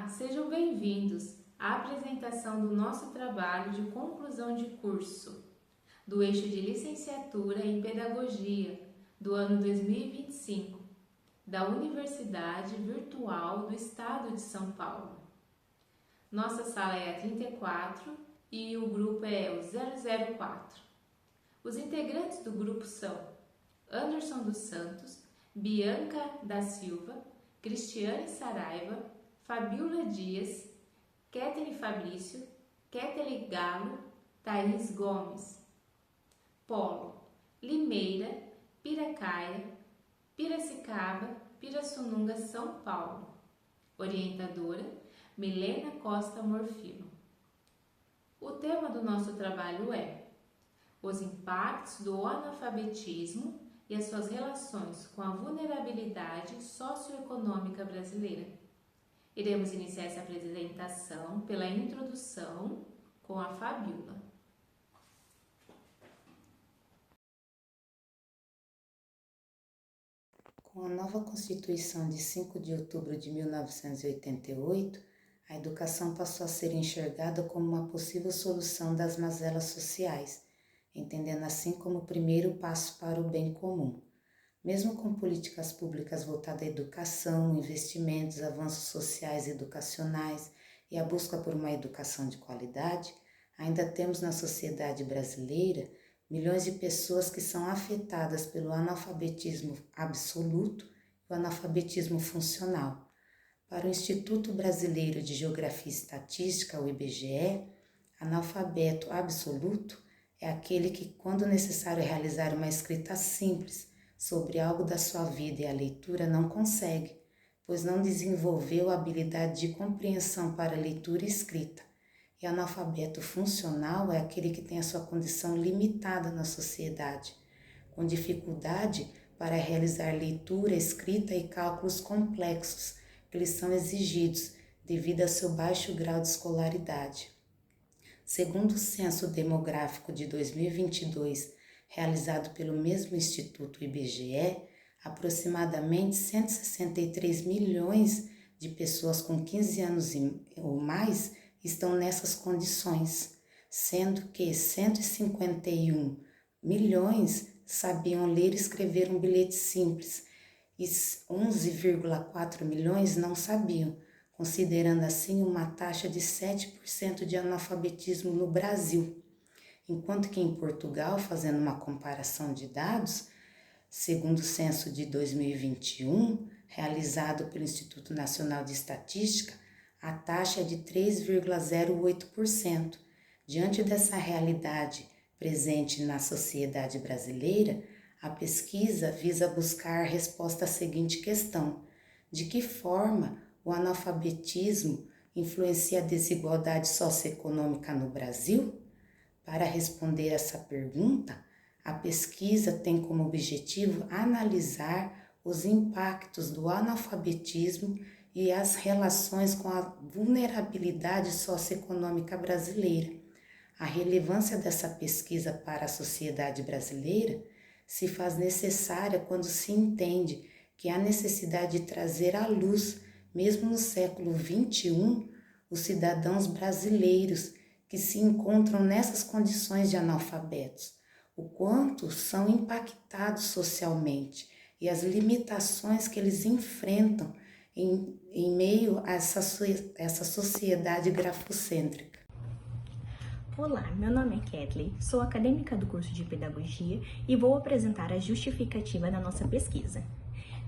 Olá, sejam bem-vindos à apresentação do nosso trabalho de conclusão de curso do eixo de licenciatura em Pedagogia do ano 2025 da Universidade Virtual do Estado de São Paulo. Nossa sala é a 34 e o grupo é o 004. Os integrantes do grupo são Anderson dos Santos, Bianca da Silva, Cristiane Saraiva, Fabiola Dias, Ketely Fabrício, Ketely Galo, Thaís Gomes. Polo: Limeira, Piracaia, Piracicaba, Pirassununga, São Paulo. Orientadora: Milena Costa Morfilo. O tema do nosso trabalho é os impactos do analfabetismo e as suas relações com a vulnerabilidade socioeconômica brasileira. Iremos iniciar essa apresentação pela introdução com a Fabiola. Com a nova Constituição de 5 de outubro de 1988, a educação passou a ser enxergada como uma possível solução das mazelas sociais, entendendo assim como o primeiro passo para o bem comum. Mesmo com políticas públicas voltadas à educação, investimentos, avanços sociais e educacionais e a busca por uma educação de qualidade, ainda temos na sociedade brasileira milhões de pessoas que são afetadas pelo analfabetismo absoluto e o analfabetismo funcional. Para o Instituto Brasileiro de Geografia e Estatística, o IBGE, analfabeto absoluto é aquele que, quando necessário realizar uma escrita simples sobre algo da sua vida e a leitura, não consegue, pois não desenvolveu a habilidade de compreensão para leitura e escrita. E analfabeto funcional é aquele que tem a sua condição limitada na sociedade, com dificuldade para realizar leitura, escrita e cálculos complexos que lhes são exigidos devido ao seu baixo grau de escolaridade. Segundo o Censo Demográfico de 2022, realizado pelo mesmo Instituto IBGE, aproximadamente 163 milhões de pessoas com 15 anos ou mais estão nessas condições, sendo que 151 milhões sabiam ler e escrever um bilhete simples e 11,4 milhões não sabiam, considerando assim uma taxa de 7% de analfabetismo no Brasil. Enquanto que em Portugal, fazendo uma comparação de dados, segundo o censo de 2021, realizado pelo Instituto Nacional de Estatística, a taxa é de 3,08%. Diante dessa realidade presente na sociedade brasileira, a pesquisa visa buscar a resposta à seguinte questão: de que forma o analfabetismo influencia a desigualdade socioeconômica no Brasil? Para responder essa pergunta, a pesquisa tem como objetivo analisar os impactos do analfabetismo e as relações com a vulnerabilidade socioeconômica brasileira. A relevância dessa pesquisa para a sociedade brasileira se faz necessária quando se entende que há necessidade de trazer à luz, mesmo no século XXI, os cidadãos brasileiros que se encontram nessas condições de analfabetos, o quanto são impactados socialmente e as limitações que eles enfrentam em meio a essa sociedade grafocêntrica. Olá, meu nome é Ketely, sou acadêmica do curso de Pedagogia e vou apresentar a justificativa da nossa pesquisa.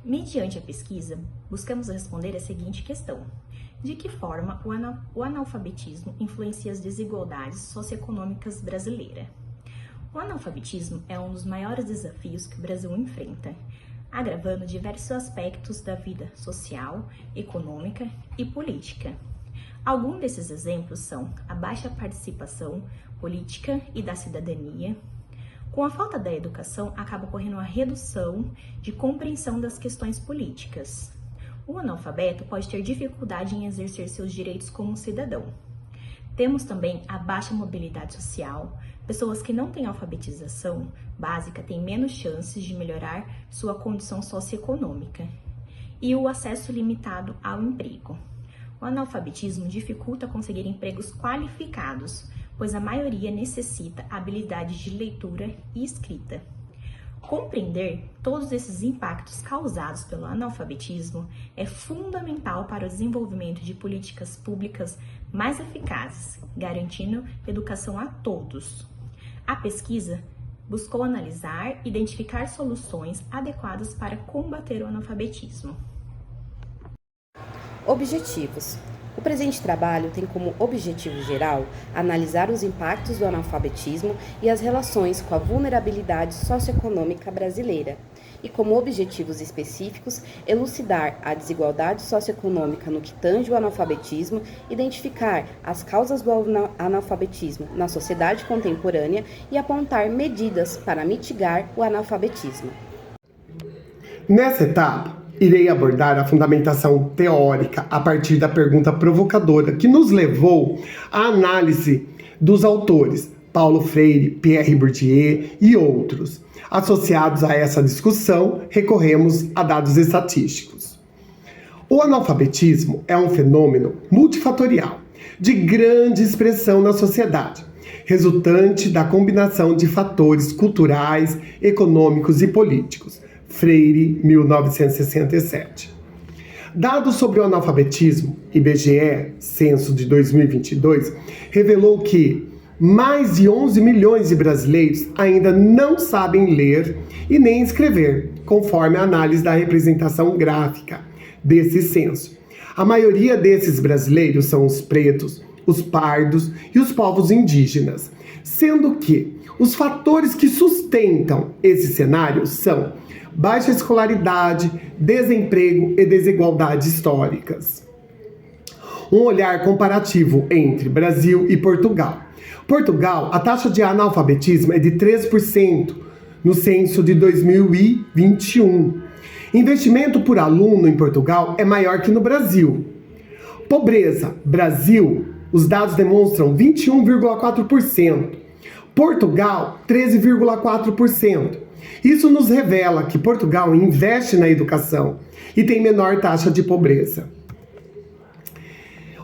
Mediante a pesquisa, buscamos responder a seguinte questão: de que forma o analfabetismo influencia as desigualdades socioeconômicas brasileiras? O analfabetismo é um dos maiores desafios que o Brasil enfrenta, agravando diversos aspectos da vida social, econômica e política. Alguns desses exemplos são a baixa participação política e da cidadania. Com a falta da educação, acaba ocorrendo uma redução de compreensão das questões políticas. O analfabeto pode ter dificuldade em exercer seus direitos como cidadão. Temos também a baixa mobilidade social. Pessoas que não têm alfabetização básica têm menos chances de melhorar sua condição socioeconômica. E o acesso limitado ao emprego. O analfabetismo dificulta conseguir empregos qualificados, pois a maioria necessita habilidades de leitura e escrita. Compreender todos esses impactos causados pelo analfabetismo é fundamental para o desenvolvimento de políticas públicas mais eficazes, garantindo educação a todos. A pesquisa buscou analisar e identificar soluções adequadas para combater o analfabetismo. Objetivos. O presente trabalho tem como objetivo geral analisar os impactos do analfabetismo e as relações com a vulnerabilidade socioeconômica brasileira, e como objetivos específicos elucidar a desigualdade socioeconômica no que tange o analfabetismo, identificar as causas do analfabetismo na sociedade contemporânea e apontar medidas para mitigar o analfabetismo. Nessa etapa, irei abordar a fundamentação teórica a partir da pergunta provocadora que nos levou à análise dos autores Paulo Freire, Pierre Bourdieu e outros. Associados a essa discussão, recorremos a dados estatísticos. O analfabetismo é um fenômeno multifatorial, de grande expressão na sociedade, resultante da combinação de fatores culturais, econômicos e políticos. Freire, 1967. Dados sobre o analfabetismo, IBGE, censo de 2022, revelou que mais de 11 milhões de brasileiros ainda não sabem ler e nem escrever, conforme a análise da representação gráfica desse censo. A maioria desses brasileiros são os pretos, os pardos e os povos indígenas, sendo que os fatores que sustentam esse cenário são baixa escolaridade, desemprego e desigualdades históricas. Um olhar comparativo entre Brasil e Portugal. Portugal, a taxa de analfabetismo é de 3% no censo de 2021. Investimento por aluno em Portugal é maior que no Brasil. Pobreza, Brasil, os dados demonstram 21,4%. Portugal, 13,4%. Isso nos revela que Portugal investe na educação e tem menor taxa de pobreza.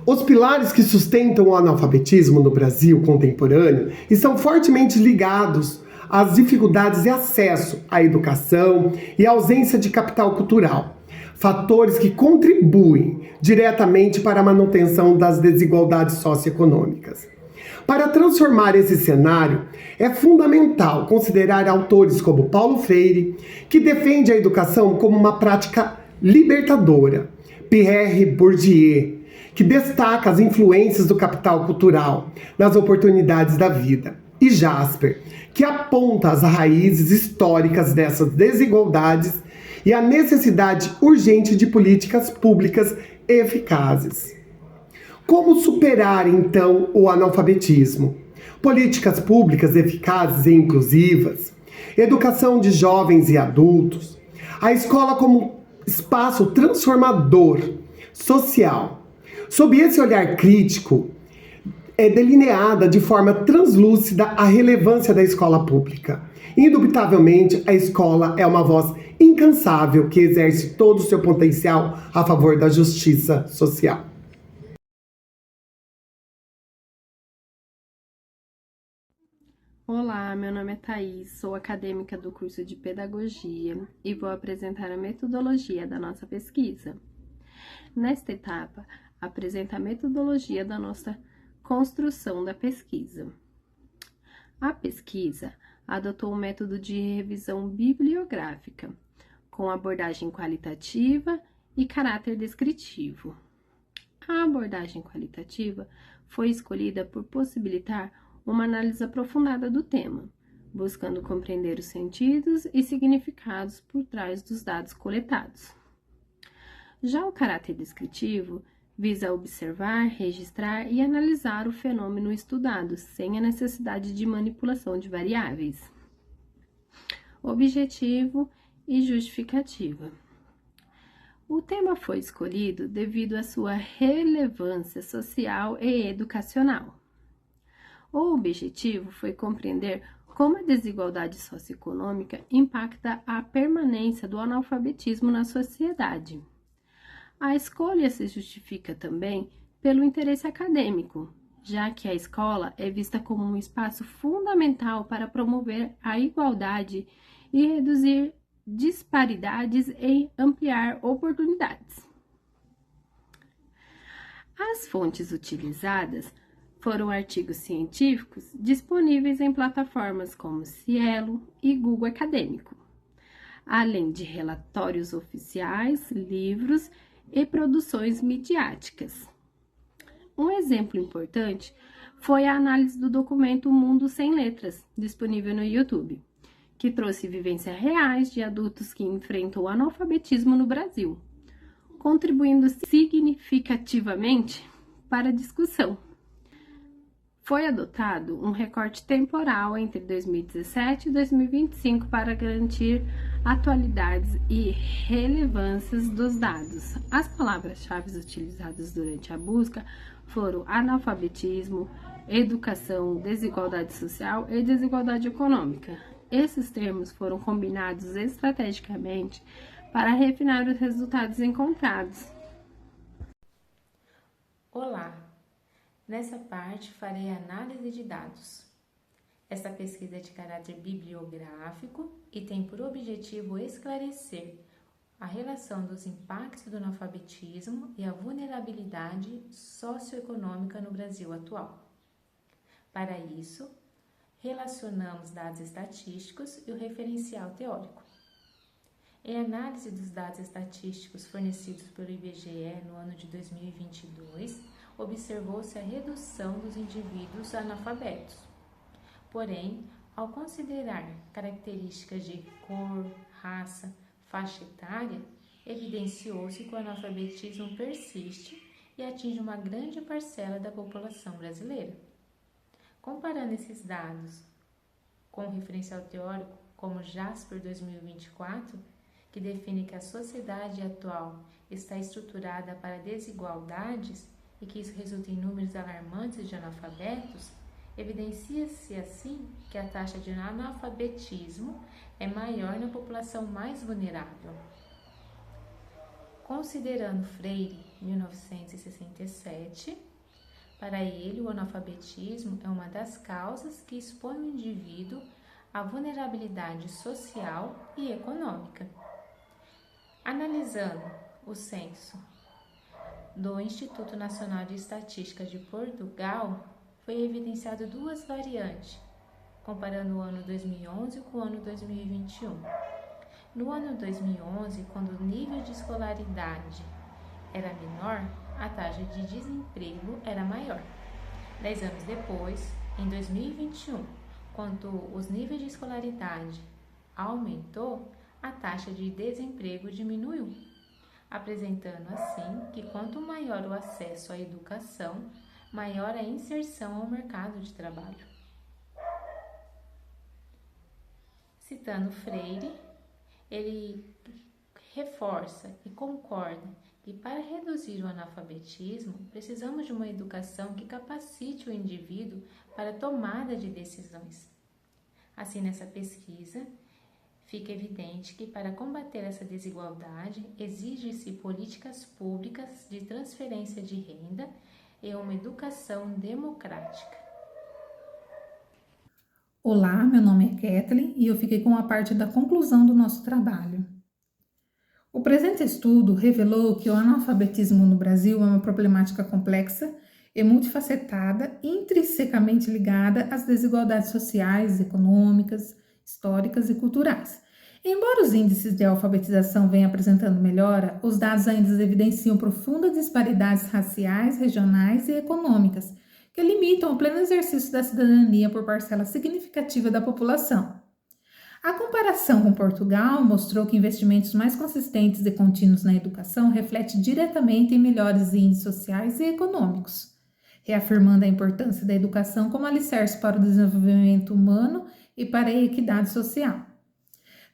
Os pilares que sustentam o analfabetismo no Brasil contemporâneo estão fortemente ligados às dificuldades de acesso à educação e à ausência de capital cultural, fatores que contribuem diretamente para a manutenção das desigualdades socioeconômicas. Para transformar esse cenário, é fundamental considerar autores como Paulo Freire, que defende a educação como uma prática libertadora, Pierre Bourdieu, que destaca as influências do capital cultural nas oportunidades da vida, e Jasper, que aponta as raízes históricas dessas desigualdades e a necessidade urgente de políticas públicas eficazes. Como superar, então, o analfabetismo? Políticas públicas eficazes e inclusivas, educação de jovens e adultos, a escola como espaço transformador, social. Sob esse olhar crítico, é delineada de forma translúcida a relevância da escola pública. Indubitavelmente, a escola é uma voz incansável que exerce todo o seu potencial a favor da justiça social. Olá, meu nome é Thaís, sou acadêmica do curso de Pedagogia e vou apresentar a metodologia da nossa pesquisa. Nesta etapa, apresento a metodologia da nossa construção da pesquisa. A pesquisa adotou o método de revisão bibliográfica, com abordagem qualitativa e caráter descritivo. A abordagem qualitativa foi escolhida por possibilitar uma análise aprofundada do tema, buscando compreender os sentidos e significados por trás dos dados coletados. Já o caráter descritivo visa observar, registrar e analisar o fenômeno estudado, sem a necessidade de manipulação de variáveis. Objetivo e justificativa. O tema foi escolhido devido à sua relevância social e educacional. O objetivo foi compreender como a desigualdade socioeconômica impacta a permanência do analfabetismo na sociedade. A escolha se justifica também pelo interesse acadêmico, já que a escola é vista como um espaço fundamental para promover a igualdade e reduzir disparidades e ampliar oportunidades. As fontes utilizadas foram artigos científicos disponíveis em plataformas como Cielo e Google Acadêmico, além de relatórios oficiais, livros e produções midiáticas. Um exemplo importante foi a análise do documento Mundo Sem Letras, disponível no YouTube, que trouxe vivências reais de adultos que enfrentam o analfabetismo no Brasil, contribuindo significativamente para a discussão. Foi adotado um recorte temporal entre 2017 e 2025 para garantir atualidades e relevâncias dos dados. As palavras-chave utilizadas durante a busca foram analfabetismo, educação, desigualdade social e desigualdade econômica. Esses termos foram combinados estrategicamente para refinar os resultados encontrados. Olá! Nessa parte farei análise de dados. Esta pesquisa é de caráter bibliográfico e tem por objetivo esclarecer a relação dos impactos do analfabetismo e a vulnerabilidade socioeconômica no Brasil atual. Para isso, relacionamos dados estatísticos e o referencial teórico. Em análise dos dados estatísticos fornecidos pelo IBGE no ano de 2022, observou-se a redução dos indivíduos analfabetos. Porém, ao considerar características de cor, raça, faixa etária, evidenciou-se que o analfabetismo persiste e atinge uma grande parcela da população brasileira. Comparando esses dados com o referencial teórico como Jasper 2024, que define que a sociedade atual está estruturada para desigualdades e que isso resulta em números alarmantes de analfabetos, evidencia-se assim que a taxa de analfabetismo é maior na população mais vulnerável. Considerando Freire, 1967, para ele o analfabetismo é uma das causas que expõe o indivíduo à vulnerabilidade social e econômica. Analisando o censo do Instituto Nacional de Estatística de Portugal, foi evidenciado duas variantes, comparando o ano 2011 com o ano 2021. No ano 2011, quando o nível de escolaridade era menor, a taxa de desemprego era maior. 10 anos depois, em 2021, quando os níveis de escolaridade aumentou, a taxa de desemprego diminuiu, apresentando assim que quanto maior o acesso à educação, maior a inserção ao mercado de trabalho. Citando Freire, ele reforça e concorda que para reduzir o analfabetismo, precisamos de uma educação que capacite o indivíduo para a tomada de decisões. Assim, nessa pesquisa, fica evidente que para combater essa desigualdade, exige-se políticas públicas de transferência de renda e uma educação democrática. Olá, meu nome é Kathleen e eu fiquei com a parte da conclusão do nosso trabalho. O presente estudo revelou que o analfabetismo no Brasil é uma problemática complexa e multifacetada, intrinsecamente ligada às desigualdades sociais, econômicas, históricas e culturais. Embora os índices de alfabetização venham apresentando melhora, os dados ainda evidenciam profundas disparidades raciais, regionais e econômicas, que limitam o pleno exercício da cidadania por parcela significativa da população. A comparação com Portugal mostrou que investimentos mais consistentes e contínuos na educação refletem diretamente em melhores índices sociais e econômicos, reafirmando a importância da educação como alicerce para o desenvolvimento humano e para a equidade social.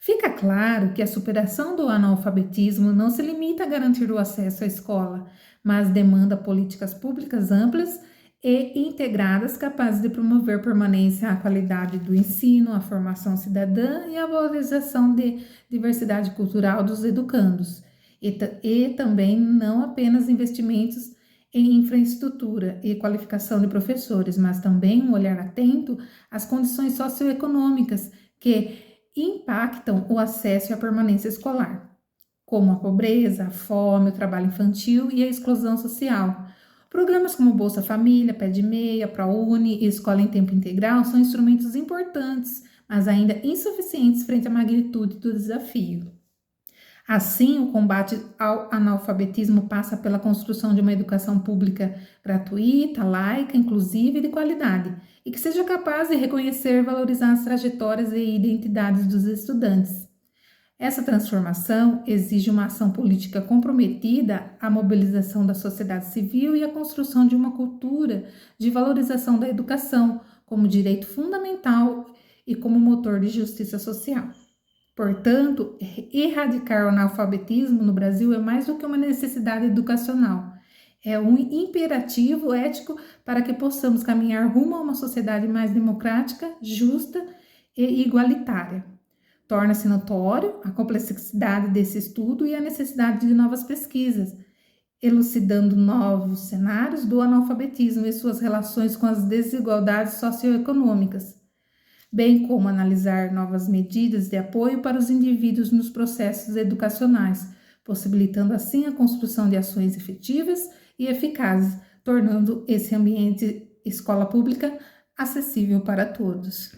Fica claro que a superação do analfabetismo não se limita a garantir o acesso à escola, mas demanda políticas públicas amplas e integradas capazes de promover permanência à qualidade do ensino, a formação cidadã e a valorização de diversidade cultural dos educandos, e também não apenas investimentos em infraestrutura e qualificação de professores, mas também um olhar atento às condições socioeconômicas que impactam o acesso e a permanência escolar, como a pobreza, a fome, o trabalho infantil e a exclusão social. Programas como Bolsa Família, Pé de Meia, ProUni e Escola em Tempo Integral são instrumentos importantes, mas ainda insuficientes frente à magnitude do desafio. Assim, o combate ao analfabetismo passa pela construção de uma educação pública gratuita, laica, inclusiva e de qualidade, e que seja capaz de reconhecer e valorizar as trajetórias e identidades dos estudantes. Essa transformação exige uma ação política comprometida à mobilização da sociedade civil e à construção de uma cultura de valorização da educação como direito fundamental e como motor de justiça social. Portanto, erradicar o analfabetismo no Brasil é mais do que uma necessidade educacional. É um imperativo ético para que possamos caminhar rumo a uma sociedade mais democrática, justa e igualitária. Torna-se notório a complexidade desse estudo e a necessidade de novas pesquisas, elucidando novos cenários do analfabetismo e suas relações com as desigualdades socioeconômicas, bem como analisar novas medidas de apoio para os indivíduos nos processos educacionais, possibilitando assim a construção de ações efetivas e eficazes, tornando esse ambiente escola pública acessível para todos.